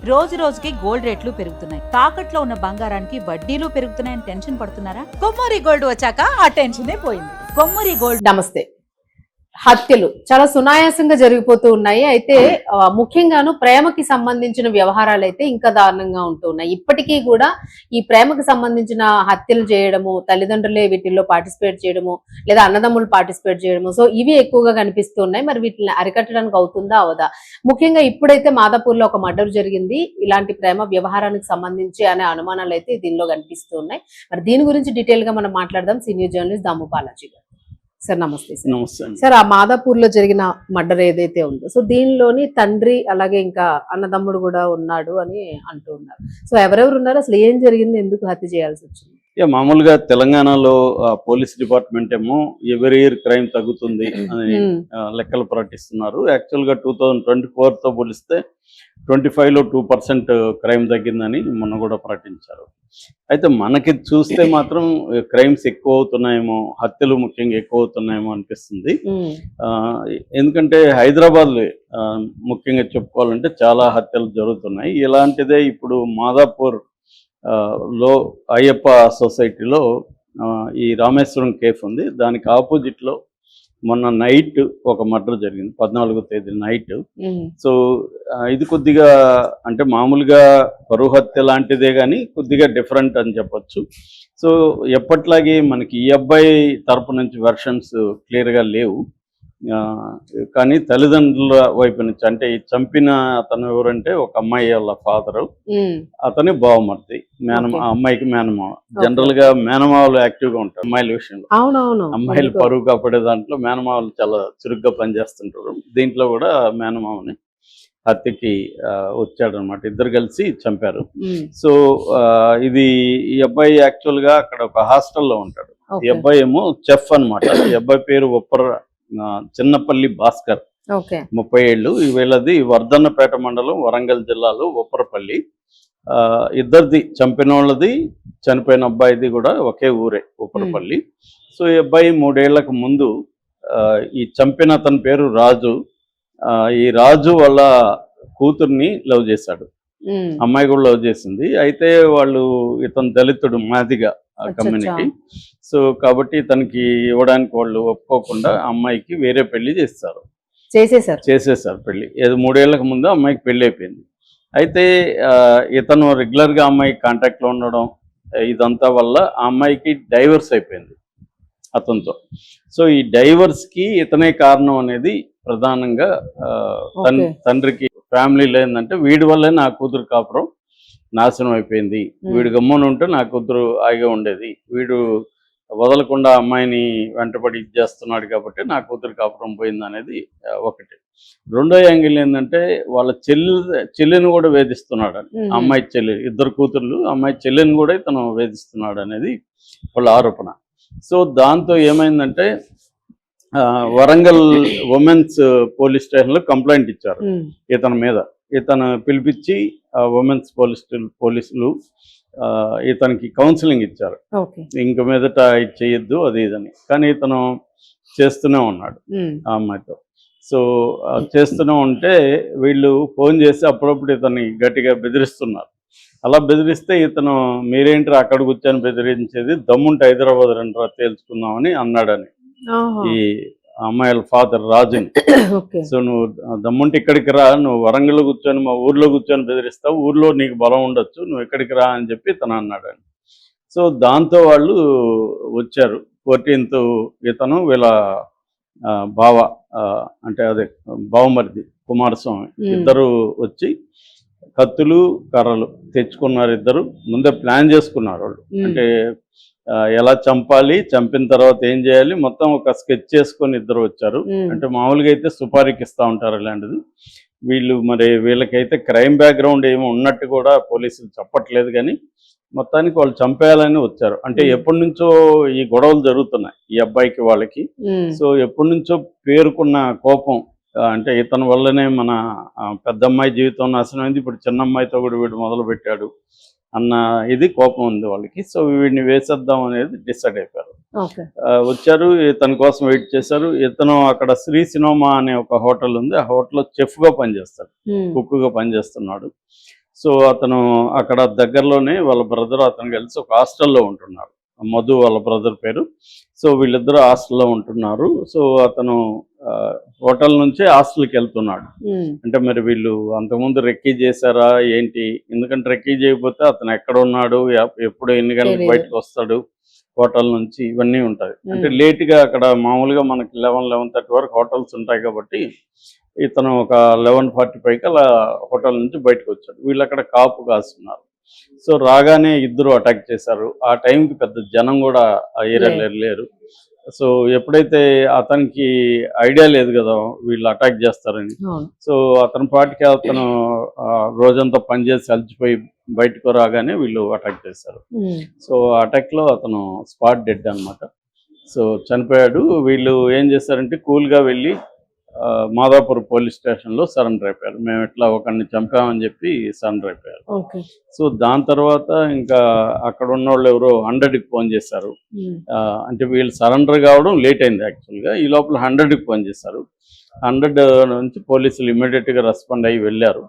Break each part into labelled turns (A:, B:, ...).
A: రోజు రోజుకి గోల్డ్ రేట్లు పెరుగుతున్నాయి. తాకట్లో ఉన్న బంగారానికి వడ్డీలు పెరుగుతున్నాయని టెన్షన్ పడుతున్నారా? కొమ్మూరి గోల్డ్ వచ్చాక ఆ టెన్షనే పోయింది. కొమ్మూరి గోల్డ్.
B: నమస్తే. హత్యలు చాలా సునాయాసంగా జరిగిపోతూ ఉన్నాయి. అయితే ముఖ్యంగాను ప్రేమకి సంబంధించిన వ్యవహారాలు అయితే ఇంకా దారుణంగా ఉంటూ ఉన్నాయి. ఇప్పటికీ కూడా ఈ ప్రేమకు సంబంధించిన హత్యలు చేయడము, తల్లిదండ్రులే వీటిల్లో పార్టిసిపేట్ చేయడము, లేదా అన్నదమ్ములు పార్టిసిపేట్ చేయడము, సో ఇవి ఎక్కువగా కనిపిస్తూ ఉన్నాయి. మరి వీటిని అరికట్టడానికి అవుతుందా అవదా? ముఖ్యంగా ఇప్పుడైతే మాదాపూర్లో ఒక మర్డర్ జరిగింది ఇలాంటి ప్రేమ వ్యవహారానికి సంబంధించి అనే అనుమానాలు అయితే దీనిలో కనిపిస్తూ ఉన్నాయి. మరి దీని గురించి డీటెయిల్ గా మనం మాట్లాడదాం. సీనియర్ జర్నలిస్ట్ దాము బాలాజీ గారు. సార్ నమస్తే. సార్, ఆ మాదాపూర్ లో జరిగిన మర్డర్ ఏదైతే ఉందో, సో దీనిలోని తండ్రి అలాగే ఇంకా అన్నదమ్ముడు కూడా ఉన్నాడు అని అంటూ ఉన్నారు. సో ఎవరెవరు ఉన్నారు, అసలు ఏం జరిగింది, ఎందుకు హత్య చేయాల్సి వచ్చింది?
C: మామూలుగా తెలంగాణలో పోలీస్ డిపార్ట్మెంట్ ఏమో ఎవరీ ఇయర్ క్రైమ్ తగ్గుతుంది అని లెక్కలు ప్రకటిస్తున్నారు. యాక్చువల్ గా 2024తో పోలిస్తే 25లో 2% క్రైమ్ తగ్గిందని మొన్న కూడా ప్రకటించారు. అయితే మనకి చూస్తే మాత్రం క్రైమ్స్ ఎక్కువ అవుతున్నాయేమో, హత్యలు ముఖ్యంగా ఎక్కువ అవుతున్నాయేమో అనిపిస్తుంది. ఎందుకంటే హైదరాబాద్ ముఖ్యంగా చెప్పుకోవాలంటే చాలా హత్యలు జరుగుతున్నాయి. ఇలాంటిదే ఇప్పుడు మాదాపూర్ లో అయ్యప్ప సొసైటీలో ఈ రామేశ్వరం కేఫ్ ఉంది. దానికి ఆపోజిట్లో మొన్న నైట్ ఒక మర్డర్ జరిగింది, 14వ తేదీ నైట్. సో ఇది కొద్దిగా అంటే మామూలుగా పరువు హత్య లాంటిదే కానీ కొద్దిగా డిఫరెంట్ అని చెప్పొచ్చు. సో ఎప్పట్లాగే మనకి ఈ అబ్బాయి తరపు నుంచి వెర్షన్స్ క్లియర్గా లేవు, కానీ తల్లిదండ్రుల వైపు నుంచి అంటే ఈ చంపిన అతను ఎవరంటే ఒక అమ్మాయి వాళ్ళ ఫాదరు, అతని బావమర్ది, అమ్మాయికి మేనమావ. జనరల్ గా మేనమావలు యాక్టివ్ గా ఉంటారు అమ్మాయిల విషయంలో. అమ్మాయిలు పరువు కాపాడే దాంట్లో మేనమావలు చాలా చురుగ్గా పనిచేస్తుంటారు. దీంట్లో కూడా మేనమావని హత్యకి వచ్చాడనమాట, ఇద్దరు కలిసి చంపారు. సో ఇది ఈ అబ్బాయి యాక్చువల్ గా అక్కడ ఒక హాస్టల్లో ఉంటాడు. ఈ అబ్బాయి ఏమో చెఫ్ అనమాట. ఈ అబ్బాయి పేరు చిన్నపల్లి భాస్కర్, 30 ఏళ్ళు. వీళ్ళది వర్ధన్నపేట మండలం, వరంగల్ జిల్లాలో ఉప్పరపల్లి. ఇద్దరిది, చంపిన వాళ్ళది చనిపోయిన అబ్బాయిది కూడా ఒకే ఊరే, ఉప్పరపల్లి. సో ఈ అబ్బాయి 3 ఏళ్లకు ముందు ఈ చంపిన అతని పేరు రాజు, ఈ రాజు వాళ్ళ కూతుర్ని లవ్ చేశాడు. అమ్మాయి కూడా లవ్ చేసింది. అయితే వాళ్ళు, ఇతను దళితుడు, మాదిగా కమ్యూనిటీ. సో కాబట్టి ఇతనికి ఇవ్వడానికి వాళ్ళు ఒప్పుకోకుండా అమ్మాయికి వేరే పెళ్లి చేసేసారు పెళ్లి. 3 ఏళ్లకు ముందు అమ్మాయికి పెళ్లి అయిపోయింది. అయితే ఇతను రెగ్యులర్గా అమ్మాయి కాంటాక్ట్లో ఉండడం ఇదంతా వల్ల ఆ అమ్మాయికి డైవర్స్ అయిపోయింది అతనితో. సో ఈ డైవర్స్కి ఇతనే కారణం అనేది ప్రధానంగా తండ్రికి ఫ్యామిలీలో ఏంటంటే, వీడి వల్లే నా కూతురు కాపురం నాశనం అయిపోయింది, వీడు గమ్మున ఉంటే నా కూతురు హాయిగా ఉండేది, వీడు వదలకుండా అమ్మాయిని వెంటబడి ఇచ్చేస్తున్నాడు కాబట్టి నా కూతురు కాపురం పోయింది అనేది ఒకటి. రెండో యాంగిల్ ఏంటంటే, వాళ్ళ చెల్లిని కూడా వేధిస్తున్నాడు అని, అమ్మాయి చెల్లి, ఇద్దరు కూతుర్లు, అమ్మాయి చెల్లిని కూడా ఇతను వేధిస్తున్నాడు అనేది వాళ్ళ ఆరోపణ. సో దాంతో ఏమైందంటే, వరంగల్ ఉమెన్స్ పోలీస్ స్టేషన్లో కంప్లైంట్ ఇచ్చారు ఇతని మీద. ఇతను పిలిపించి ఉమెన్స్ పోలీసులు ఇతనికి కౌన్సిలింగ్ ఇచ్చారు, ఇంక మీదట ఇది చేయొద్దు అది ఇదని. కానీ ఇతను చేస్తూనే ఉన్నాడు ఆ అమ్మాయితో. సో చేస్తూనే ఉంటే వీళ్ళు ఫోన్ చేసి అప్పుడప్పుడు ఇతన్ని గట్టిగా బెదిరిస్తున్నారు. అలా బెదిరిస్తే ఇతను, మీరేంటి అక్కడ కూర్చొని బెదిరించేది, దమ్ముంటే హైదరాబాద్ రండి తేల్చుకుందామని అన్నాడని ఈ అమ్మాయిల ఫాదర్ రాజుని. సో నువ్వు దమ్ముంటే ఇక్కడికి రా, నువ్వు వరంగల్లో కూర్చొని మా ఊర్లో కూర్చొని బెదిరిస్తావు, ఊర్లో నీకు బలం ఉండొచ్చు, నువ్వు ఇక్కడికి రా అని చెప్పి తను అన్నాడని. సో దాంతో వాళ్ళు వచ్చారు. 14th ఇతను వీళ్ళ బావ, అంటే అదే బావమరిది కుమారస్వామి, ఇద్దరు వచ్చి కత్తులు కర్రలు తెచ్చుకున్నారు. ఇద్దరు ముందే ప్లాన్ చేసుకున్నారు వాళ్ళు, అంటే ఎలా చంపాలి, చంపిన తర్వాత ఏం చేయాలి, మొత్తం ఒక స్కెచ్ చేసుకొని ఇద్దరు వచ్చారు. అంటే మామూలుగా అయితే సుపారీకి ఇస్తూ ఉంటారు ఇలాంటిది. వీళ్ళు మరి వీళ్ళకైతే క్రైమ్ బ్యాక్గ్రౌండ్ ఏమో ఉన్నట్టు కూడా పోలీసులు చెప్పట్లేదు, కానీ మొత్తానికి వాళ్ళు చంపేయాలని వచ్చారు. అంటే ఎప్పటి నుంచో ఈ గొడవలు జరుగుతున్నాయి ఈ అబ్బాయికి వాళ్ళకి. సో ఎప్పటి నుంచో పేరుకున్న కోపం, అంటే ఇతని వల్లనే మన పెద్దమ్మాయి జీవితం నాశనమైంది, ఇప్పుడు చిన్న అమ్మాయితో కూడా వీడు మొదలు పెట్టాడు అన్న ఇది కోపం ఉంది వాళ్ళకి. సో వీడిని వేసేద్దాం అనేది డిసైడ్ అయిపోయారు. వచ్చారు, ఇతని కోసం వెయిట్ చేశారు. ఇతను అక్కడ శ్రీ సినోమా అనే ఒక హోటల్ ఉంది, ఆ హోటల్లో చెఫ్గా పనిచేస్తాడు, కుక్గా పనిచేస్తున్నాడు. సో అతను అక్కడ దగ్గరలోనే వాళ్ళ బ్రదర్ అతను కలిసి ఒక హాస్టల్లో ఉంటున్నారు. మధు వాళ్ళ బ్రదర్ పేరు. సో వీళ్ళిద్దరూ హాస్టల్లో ఉంటున్నారు. సో అతను హోటల్ నుంచి హాస్టల్కి వెళ్తున్నాడు. అంటే మరి వీళ్ళు అంతకుముందు రెక్కీ చేశారా ఏంటి? ఎందుకంటే రెక్కీ చేయకపోతే అతను ఎక్కడ ఉన్నాడు, ఎప్పుడు ఎన్ని గంటలకు బయటకు వస్తాడు హోటల్ నుంచి, ఇవన్నీ ఉంటాయి. అంటే లేట్గా అక్కడ మామూలుగా మనకి 11-11:30 వరకు హోటల్స్ ఉంటాయి కాబట్టి ఇతను ఒక 11:45కి అలా హోటల్ నుంచి బయటకు వచ్చాడు. వీళ్ళు అక్కడ కాపు కాస్తున్నారు. సో రాగానే ఇద్దరు అటాక్ చేశారు. ఆ టైంకి పెద్ద జనం కూడా ఆ ఏరియాలో లేరు. సో ఎప్పుడైతే అతనికి ఐడియా లేదు కదా వీళ్ళు అటాక్ చేస్తారని, సో అతని పాటికి అతను రోజంతా పనిచేసి అలసిపోయి బయటకు రాగానే వీళ్ళు అటాక్ చేశారు. సో అటాక్లో అతను స్పాట్ డెడ్ అన్నమాట. సో చనిపోయాడు. వీళ్ళు ఏం చేశారంటే కూల్గా వెళ్ళి మాదాపూర్ పోలీస్ స్టేషన్లో సరెండర్ అయిపోయారు. మేము ఇట్లా ఒకరిని చంపామని చెప్పి సరెండర్ అయిపోయారు. సో దాని తర్వాత ఇంకా అక్కడ ఉన్న వాళ్ళు ఎవరో 100కి ఫోన్ చేశారు. అంటే వీళ్ళు సరెండర్ కావడం లేట్ అయింది యాక్చువల్గా. ఈ లోపల 100కి ఫోన్ చేశారు. 100 నుంచి పోలీసులు ఇమ్మీడియట్గా రెస్పాండ్ అయ్యి వెళ్ళారు.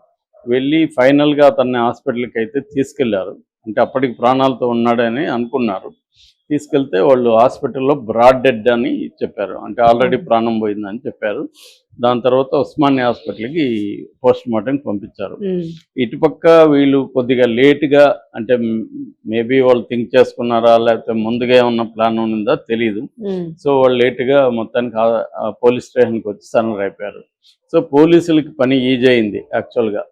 C: వెళ్ళి ఫైనల్గా అతన్ని హాస్పిటల్కి అయితే తీసుకెళ్లారు. అంటే అప్పటికి ప్రాణాలతో ఉన్నాడని అనుకున్నారు. తీసుకెళ్తే వాళ్ళు హాస్పిటల్లో బ్రాడ్ డెడ్ అని చెప్పారు. అంటే ఆల్రెడీ ప్రాణం పోయిందని చెప్పారు. దాని తర్వాత ఉస్మానియా హాస్పిటల్కి పోస్ట్ మార్టంకి పంపించారు. ఇటుపక్క వీళ్ళు కొద్దిగా లేట్గా, అంటే మేబీ వాళ్ళు థింక్ చేసుకున్నారా లేకపోతే ముందుగా ఏమన్నా ప్లాన్ ఉందా తెలీదు. సో వాళ్ళు లేట్గా మొత్తానికి పోలీస్ స్టేషన్కి వచ్చి సరెండర్ అయిపోయారు. సో పోలీసులకి పని ఈజీ అయింది యాక్చువల్గా.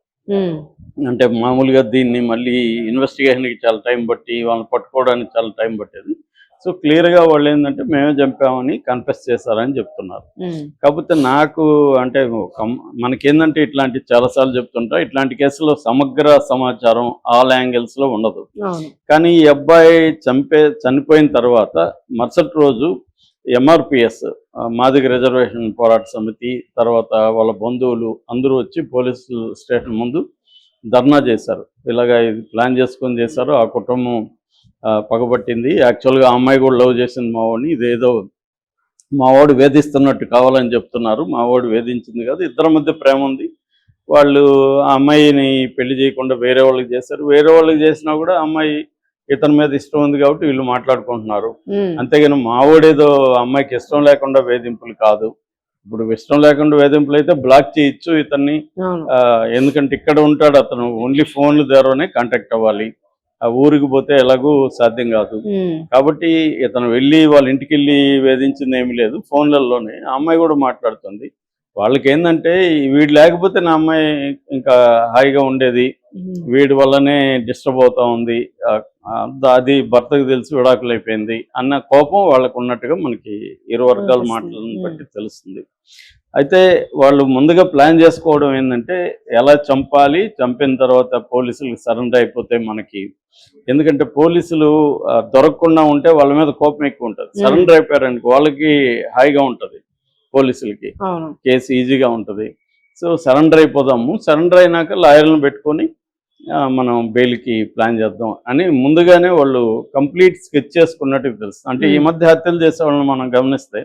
C: అంటే మామూలుగా దీన్ని మళ్ళీ ఇన్వెస్టిగేషన్కి చాలా టైం పట్టి వాళ్ళని పట్టుకోవడానికి చాలా టైం పట్టేది. సో క్లియర్గా వాళ్ళు ఏంటంటే మేమే చంపామని కన్ఫెస్ చేశారని చెప్తున్నారు. కాకపోతే నాకు అంటే మనకేందంటే ఇట్లాంటి చాలాసార్లు చెప్తుంటా, ఇట్లాంటి కేసులో సమగ్ర సమాచారం ఆల్ యాంగిల్స్లో ఉండదు. కానీ ఈ అబ్బాయి చనిపోయిన తర్వాత మరుసటి రోజు MRPS మాదిగ రిజర్వేషన్ పోరాట సమితి, తర్వాత వాళ్ళ బంధువులు అందరూ వచ్చి పోలీసు స్టేషన్ ముందు ధర్నా చేశారు. ఇలాగా ఇది ప్లాన్ చేసుకొని చేశారు. ఆ కుటుంబం పగబట్టింది. యాక్చువల్గా ఆ అమ్మాయి కూడా లవ్ చేసింది మావాడిని, ఇదేదో మావాడు వేధిస్తున్నట్టు కావాలని చెప్తున్నారు. మావాడు వేధించింది కాదు, ఇద్దరి మధ్య ప్రేమ ఉంది. వాళ్ళు ఆ అమ్మాయిని పెళ్లి చేయకుండా వేరే వాళ్ళకి చేశారు. వేరే వాళ్ళకి చేసినా కూడా అమ్మాయి ఇతని మీద ఇష్టం ఉంది కాబట్టి వీళ్ళు మాట్లాడుకుంటున్నారు. అంతేగాని మావాడేదో అమ్మాయికి ఇష్టం లేకుండా వేధింపులు కాదు. ఇప్పుడు ఇష్టం లేకుండా వేధింపులు అయితే బ్లాక్ చేయొచ్చు ఇతన్ని. ఎందుకంటే ఇక్కడ ఉంటాడు అతను, ఓన్లీ ఫోన్ల ద్వారానే కాంటాక్ట్ అవ్వాలి. ఆ ఊరికి పోతే ఎలాగూ సాధ్యం కాదు. కాబట్టి ఇతను వెళ్ళి వాళ్ళ ఇంటికి వెళ్ళి వేధించింది ఏమీ లేదు, ఫోన్లలోనే. ఆ అమ్మాయి కూడా మాట్లాడుతుంది. వాళ్ళకి ఏంటంటే వీడు లేకపోతే నా అమ్మాయి ఇంకా హాయిగా ఉండేది, వీడి వల్లనే డిస్టర్బ్ అవుతా ఉంది, అది భర్తకు తెలిసి విడాకులు అయిపోయింది అన్న కోపం వాళ్ళకు ఉన్నట్టుగా మనకి ఇరు వర్గాల మాటలను బట్టి తెలుస్తుంది. అయితే వాళ్ళు ముందుగా ప్లాన్ చేసుకోవడం ఏంటంటే ఎలా చంపాలి, చంపిన తర్వాత పోలీసులకు సరెండర్ అయిపోతే మనకి, ఎందుకంటే పోలీసులు దొరకకుండా ఉంటే వాళ్ళ మీద కోపం ఎక్కువ ఉంటుంది. సరెండర్ అయిపోయారంటే వాళ్ళకి హాయిగా ఉంటుంది, పోలీసులకి కేసు ఈజీగా ఉంటుంది. సో సరెండర్ అయిపోదాము, సరెండర్ అయినాక లాయర్లను పెట్టుకొని మనం బెయిల్కి ప్లాన్ చేద్దాం అని ముందుగానే వాళ్ళు కంప్లీట్ స్కెచ్ చేసుకున్నట్టు తెలుస్తుంది. అంటే ఈ మధ్య హత్యలు చేసే వాళ్ళని మనం గమనిస్తే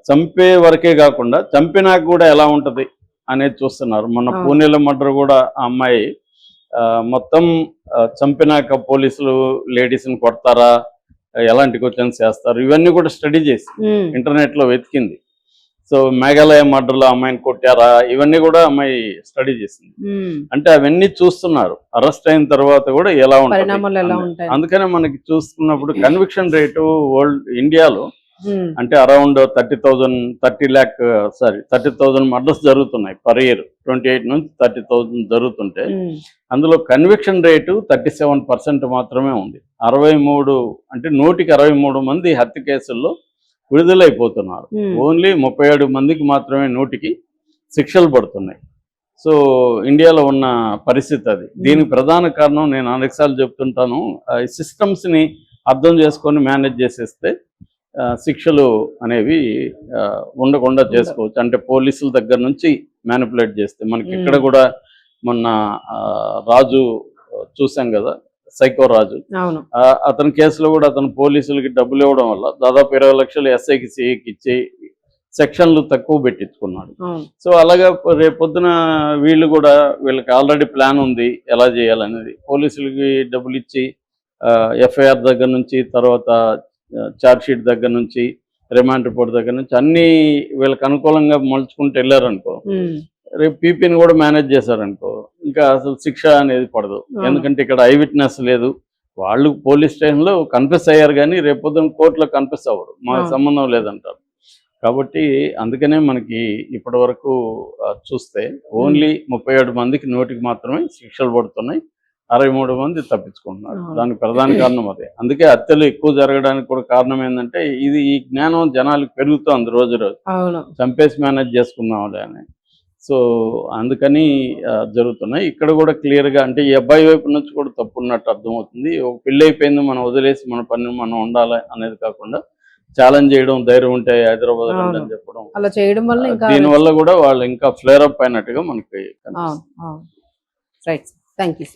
C: చంపే వరకే కాకుండా చంపినాక కూడా ఎలా ఉంటుంది అనేది చూస్తున్నారు. మొన్న పూణేలో మర్డర్ కూడా ఆ అమ్మాయి మొత్తం చంపినాక పోలీసులు లేడీస్ని కొడతారా, ఎలాంటి క్వశ్చన్స్ చేస్తారు, ఇవన్నీ కూడా స్టడీ చేసి ఇంటర్నెట్లో వెతికింది. సో మేఘాలయ మర్డర్లో అమ్మాయిని కొట్టారా, ఇవన్నీ కూడా అమ్మాయి స్టడీ చేసింది. అంటే అవన్నీ చూస్తున్నారు అరెస్ట్ అయిన తర్వాత కూడా ఎలా ఉంటుంది. అందుకనే మనకి చూసుకున్నప్పుడు కన్విక్షన్ రేటు ఇండియాలో అంటే అరౌండ్ 30,000 మర్డర్స్ జరుగుతున్నాయి పర్ ఇయర్. 28 నుంచి 30,000 జరుగుతుంటే అందులో కన్విక్షన్ రేటు 37% మాత్రమే ఉంది. 63 అంటే 163 మంది హత్య కేసుల్లో విడుదలైపోతున్నారు. ఓన్లీ 37 మందికి మాత్రమే 100కి శిక్షలు పడుతున్నాయి. సో ఇండియాలో ఉన్న పరిస్థితి అది. దీనికి ప్రధాన కారణం నేను అనేకసార్లు చెప్తుంటాను, సిస్టమ్స్ని అర్థం చేసుకొని మేనేజ్ చేసేస్తే శిక్షలు అనేవి ఉండకుండా చేసుకోవచ్చు. అంటే పోలీసుల దగ్గర నుంచి మ్యానిపులేట్ చేస్తే మనకి ఇక్కడ కూడా మొన్న రాజు చూసాం కదా, సైకో రాజు, అతని కేసులో కూడా అతను పోలీసులకి డబ్బులు ఇవ్వడం వల్ల దాదాపు 20 లక్షలు ఎస్ఐకి సిఐకి ఇచ్చి సెక్షన్లు తక్కువ పెట్టించుకున్నాడు.
B: అవును.
C: సో అలాగా రేపొద్దున వీళ్ళు కూడా వీళ్ళకి ఆల్రెడీ ప్లాన్ ఉంది ఎలా చేయాలనేది. పోలీసులకి డబ్బులు ఇచ్చి ఎఫ్ఐఆర్ దగ్గర నుంచి, తర్వాత ఛార్జ్ షీట్ దగ్గర నుంచి, రిమాండ్ రిపోర్ట్ దగ్గర నుంచి అన్నీ వీళ్ళకి అనుకూలంగా మలుచుకుంటూ వెళ్ళారనుకో, రేపు పీపీని కూడా మేనేజ్ చేశారనుకో, ఇంకా అసలు శిక్ష అనేది పడదు. ఎందుకంటే ఇక్కడ ఐ విట్నెస్ లేదు. వాళ్ళు పోలీస్ స్టేషన్లో కన్ఫెస్ అయ్యారు కానీ రేపొద్దున కోర్టులో కన్ఫెస్ అవ్వరు, మాకు సంబంధం లేదంటారు. కాబట్టి అందుకనే మనకి ఇప్పటి వరకు చూస్తే ఓన్లీ 37 మందికి నోటికి మాత్రమే శిక్షలు పడుతున్నాయి, 63 మంది తప్పించుకుంటున్నారు. దానికి ప్రధాన కారణం అదే. అందుకే హత్యలు ఎక్కువ జరగడానికి కూడా కారణం ఏంటంటే ఈ జ్ఞానం జనాలకు పెరుగుతోంది రోజు రోజు. చంపేసి మేనేజ్ చేసుకుందాంలే అని. సో అందుకని జరుగుతున్నాయి. ఇక్కడ కూడా క్లియర్గా అంటే ఈ అబ్బాయి వైపు నుంచి కూడా తప్పు ఉన్నట్టు అర్థమవుతుంది. ఒక పెళ్ళి అయిపోయింది, మనం వదిలేసి మన పని మనం ఉండాలి అనేది కాకుండా ఛాలెంజ్ చేయడం, ధైర్యం ఉంటే హైదరాబాద్ అని చెప్పడం,
B: అలా చేయడం వల్ల
C: దీనివల్ల కూడా వాళ్ళు ఇంకా ఫ్లేర్ అప్ అయినట్టుగా మనకి
B: రైట్. Thank you.